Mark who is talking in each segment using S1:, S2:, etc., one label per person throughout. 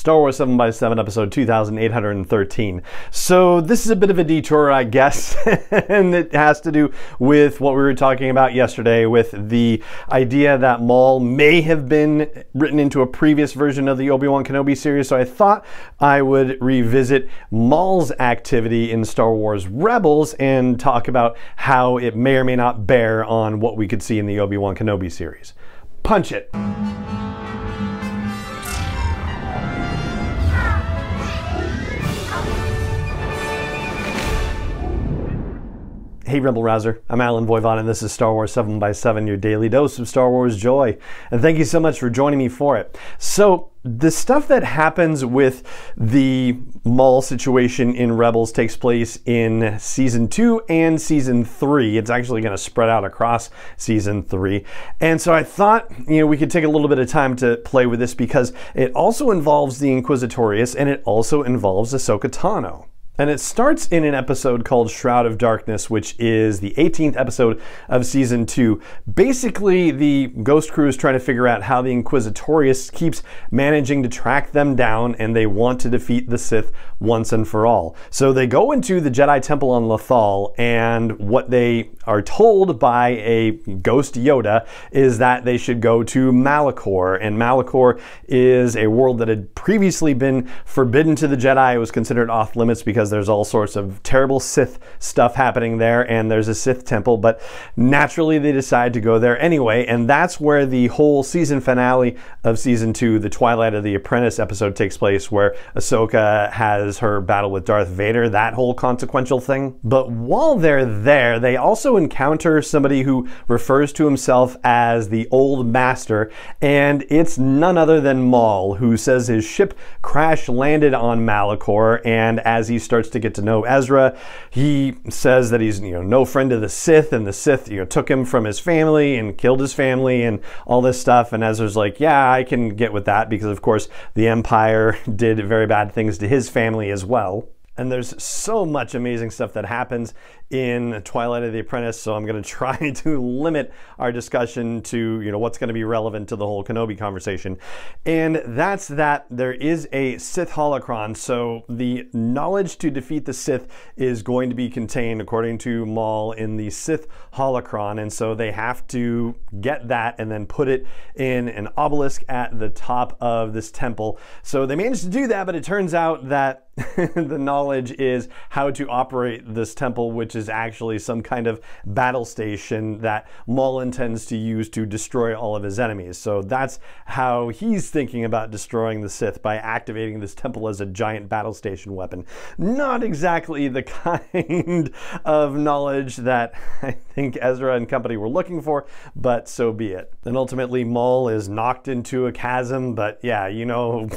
S1: Star Wars 7x7, episode 2813. So this is a bit of a detour, I guess, and it has to do with what we were talking about yesterday with the idea that Maul may have been written into a previous version of the Obi-Wan Kenobi series. So I thought I would revisit Maul's activity in Star Wars Rebels and talk about how it may or may not bear on what we could see in the Obi-Wan Kenobi series. Punch it! Hey Rebel Rouser, I'm Alan Voivod and this is Star Wars 7x7, your daily dose of Star Wars joy. And thank you so much for joining me for it. So, the stuff that happens with the Maul situation in Rebels takes place in Season 2 and Season 3. It's actually going to spread out across Season 3. And so I thought, we could take a little bit of time to play with this because it also involves the Inquisitorius and it also involves Ahsoka Tano. And it starts in an episode called Shroud of Darkness, which is the 18th episode of Season 2. Basically, the Ghost Crew is trying to figure out how the Inquisitorius keeps managing to track them down, and they want to defeat the Sith once and for all. So they go into the Jedi Temple on Lothal, and what they are told by a Ghost Yoda is that they should go to Malachor. And Malachor is a world that had previously been forbidden to the Jedi. It was considered off limits because there's all sorts of terrible Sith stuff happening there, and there's a Sith temple, but naturally they decide to go there anyway, and that's where the whole season finale of Season 2, the Twilight of the Apprentice episode, takes place, where Ahsoka has her battle with Darth Vader, that whole consequential thing. But while they're there, they also encounter somebody who refers to himself as the Old Master, and it's none other than Maul, who says his ship crash landed on Malachor, and as he starts to get to know Ezra, he says that he's no friend of the Sith, and the Sith took him from his family and killed his family and all this stuff. And Ezra's like, yeah, I can get with that because of course the Empire did very bad things to his family as well. And there's so much amazing stuff that happens in Twilight of the Apprentice, so I'm going to try to limit our discussion to what's going to be relevant to the whole Kenobi conversation. And that's that there is a Sith holocron, so the knowledge to defeat the Sith is going to be contained, according to Maul, in the Sith holocron, and so they have to get that and then put it in an obelisk at the top of this temple. So they managed to do that, but it turns out that the knowledge is how to operate this temple, which is actually some kind of battle station that Maul intends to use to destroy all of his enemies. So that's how he's thinking about destroying the Sith, by activating this temple as a giant battle station weapon. Not exactly the kind of knowledge that I think Ezra and company were looking for, but so be it. And ultimately Maul is knocked into a chasm, but yeah,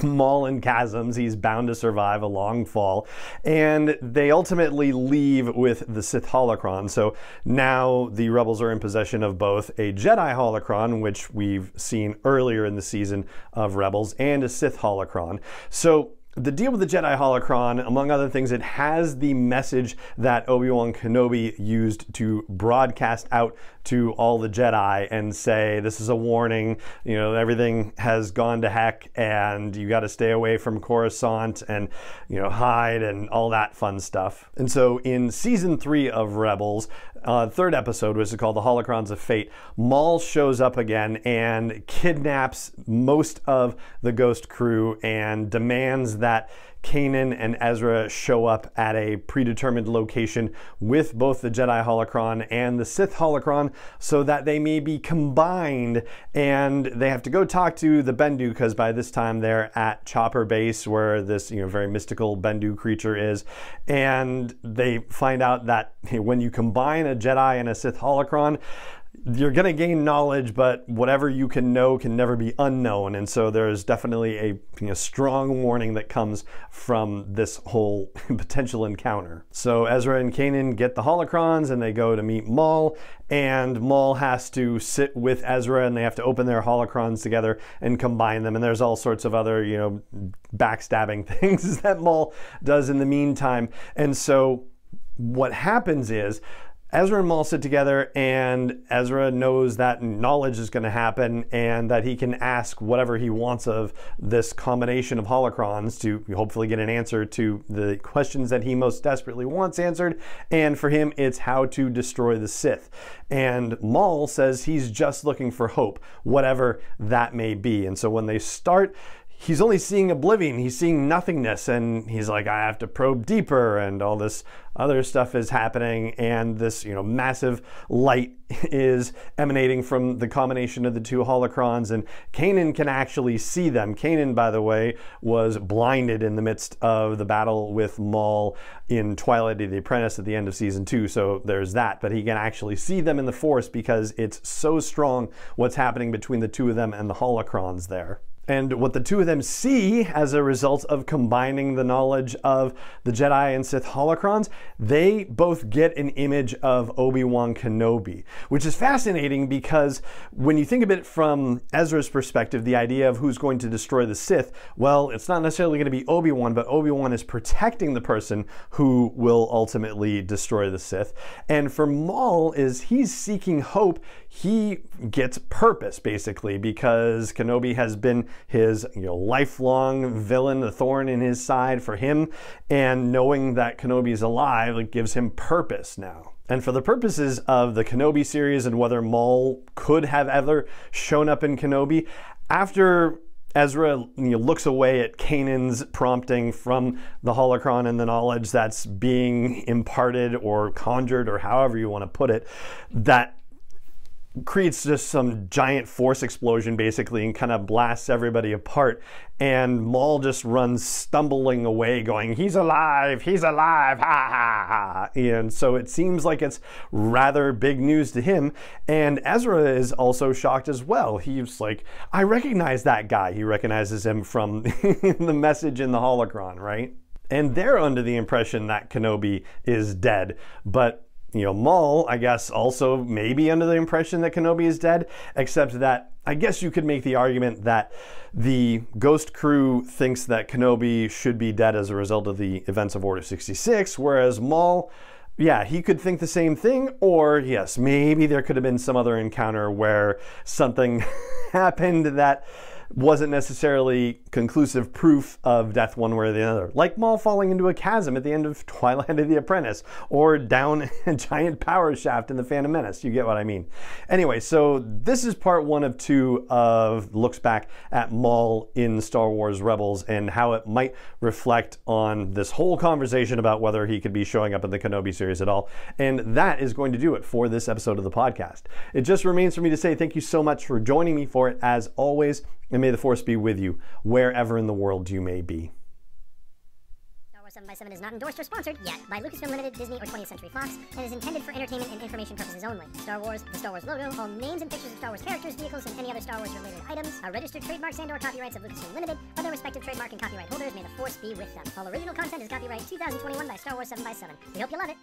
S1: Maul in chasms, he's bound to survive a long fall, and they ultimately leave with the Sith holocron. So now the Rebels are in possession of both a Jedi holocron, which we've seen earlier in the season of Rebels, and a Sith holocron. So the deal with the Jedi holocron, among other things, it has the message that Obi-Wan Kenobi used to broadcast out to all the Jedi and say, this is a warning, everything has gone to heck and you got to stay away from Coruscant and, hide and all that fun stuff. And so in Season 3 of Rebels, third episode, which is called The Holocrons of Fate, Maul shows up again and kidnaps most of the Ghost Crew and demands that Kanan and Ezra show up at a predetermined location with both the Jedi holocron and the Sith holocron so that they may be combined, and they have to go talk to the Bendu because by this time they're at Chopper Base where this very mystical Bendu creature is, and they find out that when you combine a Jedi and a Sith holocron, you're going to gain knowledge, but whatever you can know can never be unknown. And so there's definitely a strong warning that comes from this whole potential encounter. So Ezra and Kanan get the holocrons and they go to meet Maul, and Maul has to sit with Ezra and they have to open their holocrons together and combine them. And there's all sorts of other, backstabbing things that Maul does in the meantime. And so what happens is Ezra and Maul sit together, and Ezra knows that knowledge is going to happen and that he can ask whatever he wants of this combination of holocrons to hopefully get an answer to the questions that he most desperately wants answered. And for him, it's how to destroy the Sith. And Maul says he's just looking for hope, whatever that may be. And so when they start, he's only seeing oblivion, he's seeing nothingness, and he's like, I have to probe deeper, and all this other stuff is happening, and this, massive light is emanating from the combination of the two holocrons, and Kanan can actually see them. Kanan, by the way, was blinded in the midst of the battle with Maul in Twilight of the Apprentice at the end of season 2, so there's that, but he can actually see them in the Force because it's so strong what's happening between the two of them and the holocrons there. And what the two of them see as a result of combining the knowledge of the Jedi and Sith holocrons, they both get an image of Obi-Wan Kenobi, which is fascinating because when you think of it from Ezra's perspective, the idea of who's going to destroy the Sith, well, it's not necessarily going to be Obi-Wan, but Obi-Wan is protecting the person who will ultimately destroy the Sith. And for Maul, is he's seeking hope. He gets purpose, basically, because Kenobi has been his lifelong villain, the thorn in his side for him, and knowing that Kenobi is alive, it gives him purpose now. And for the purposes of the Kenobi series and whether Maul could have ever shown up in Kenobi, after Ezra looks away at Kanan's prompting from the holocron and the knowledge that's being imparted or conjured, or however you want to put it, that creates just some giant force explosion basically and kind of blasts everybody apart, and Maul just runs stumbling away going, he's alive, ha ha ha. And so it seems like it's rather big news to him, and Ezra is also shocked as well. He's like, I recognize that guy. He recognizes him from the message in the holocron, right? And they're under the impression that Kenobi is dead, but Maul, I guess, also maybe under the impression that Kenobi is dead, except that I guess you could make the argument that the Ghost crew thinks that Kenobi should be dead as a result of the events of Order 66, whereas Maul, yeah, he could think the same thing, or yes, maybe there could have been some other encounter where something happened that wasn't necessarily conclusive proof of death one way or the other. Like Maul falling into a chasm at the end of Twilight of the Apprentice, or down a giant power shaft in The Phantom Menace. You get what I mean. Anyway, so this is part 1 of 2 of looks back at Maul in Star Wars Rebels and how it might reflect on this whole conversation about whether he could be showing up in the Kenobi series at all. And that is going to do it for this episode of the podcast. It just remains for me to say thank you so much for joining me for it, as always. And may the Force be with you, wherever in the world you may be.
S2: Star Wars 7x7 is not endorsed or sponsored yet by Lucasfilm Limited, Disney, or 20th Century Fox, and is intended for entertainment and information purposes only. Star Wars, the Star Wars logo, all names and pictures of Star Wars characters, vehicles, and any other Star Wars-related items are registered trademarks and/or copyrights of Lucasfilm Limited, or their respective trademark and copyright holders. May the Force be with them. All original content is copyright 2021 by Star Wars 7x7. We hope you love it.